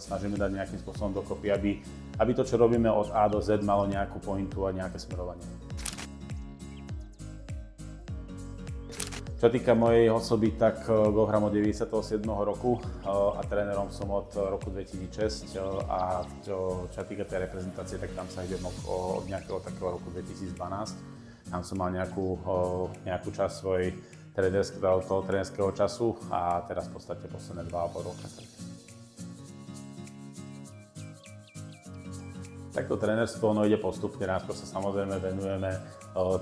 Snažíme dať nejakým spôsobom dokopy, aby to, čo robíme od A do Z, malo nejakú pointu a nejaké smerovanie. Čo týka mojej osoby, tak go hram od 97. roku a trénerom som od roku 2006 a čo týka tej reprezentácie, tak tam sa idem od nejakého takého roku 2012. Tam som mal nejakú časť svojej trénerského času a teraz v podstate posledné 2,5 roka. Takto trénerstvo ide postupne, najskôr sa samozrejme venujeme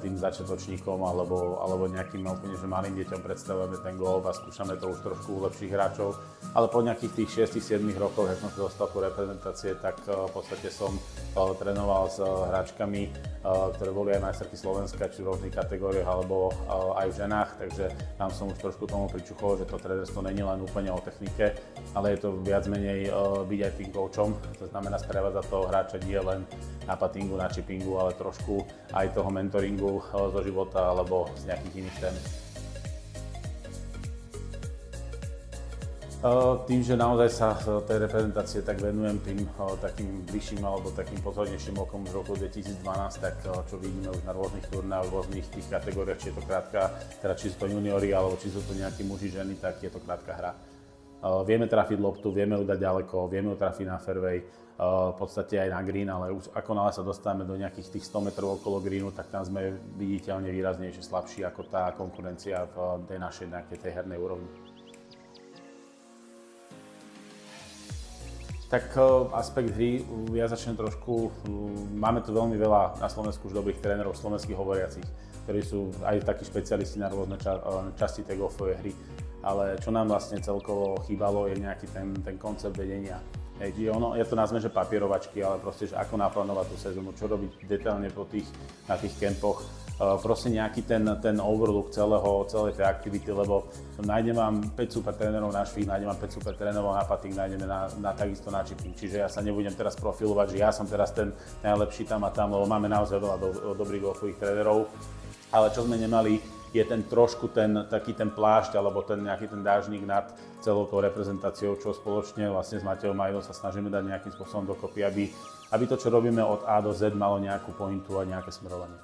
tým začiatočníkom alebo nejakým úplne že malým deťom predstavujeme ten golf a skúšame to už trošku u lepších hráčov. Ale po nejakých tých 6-7 rokoch, keď som sa dostal do reprezentácie, tak v podstate som trénoval s hráčkami, ktoré boli aj majsterky Slovenska, či v rôznych kategóriách alebo aj v ženách, takže tam som už trošku tomu pričuchol, že to trénerstvo není len úplne o technike, ale je to viac menej byť aj tým coachom, to znamená sprevádzať toho hráča nie len na puttingu, na chippingu, ale trošku aj toho mentoringu zo života alebo z nejakých iných tém. Tým, že naozaj sa tej reprezentácie tak venujem tým takým vyšším alebo takým pozornejším okom v roku 2012, tak čo vidíme už na rôznych turnájoch, v rôznych tých kategóriách, či je to krátka, teda či sú to juniori alebo či sú to nejakí muži, ženy, tak je to krátka hra. Vieme trafiť loptu, vieme ju dať ďaleko, vieme ju trafiť na fairway, v podstate aj na green, ale už ako náhle sa dostávame do nejakých tých 100 metrov okolo greenu, tak tam sme viditeľne výraznejšie slabší ako tá konkurencia v tej našej nejakej tej hernej úrovni. Tak aspekt hry, ja začnem trošku, máme tu veľmi veľa na Slovensku už dobrých trénerov, slovenských hovoriacich, ktorí sú aj takí špecialisti na rôzne časti tej golfovej hry. Ale čo nám vlastne celkovo chýbalo, je nejaký ten koncept vedenia. Ja to nazvem, že papierovačky, ale proste, že ako naplánovať tú sezónu, čo robiť detailne na tých kempoch. Proste nejaký ten overlook celej tej aktivity, lebo nájdem vám 5 super trénerov na švih, nájdem vám 5 super trénerov na putting, nájdeme takisto na chipping. Čiže ja sa nebudem teraz profilovať, že ja som teraz ten najlepší tam a tam, lebo máme naozaj veľa dobrých golfových trénerov. Ale čo sme nemali, je taký ten plášť alebo nejaký ten dážnik nad celou tou reprezentáciou, čo spoločne vlastne s Matejom Majdom sa snažíme dať nejakým spôsobom dokopy, aby to, čo robíme od A do Z, malo nejakú pointu a nejaké smerovanie.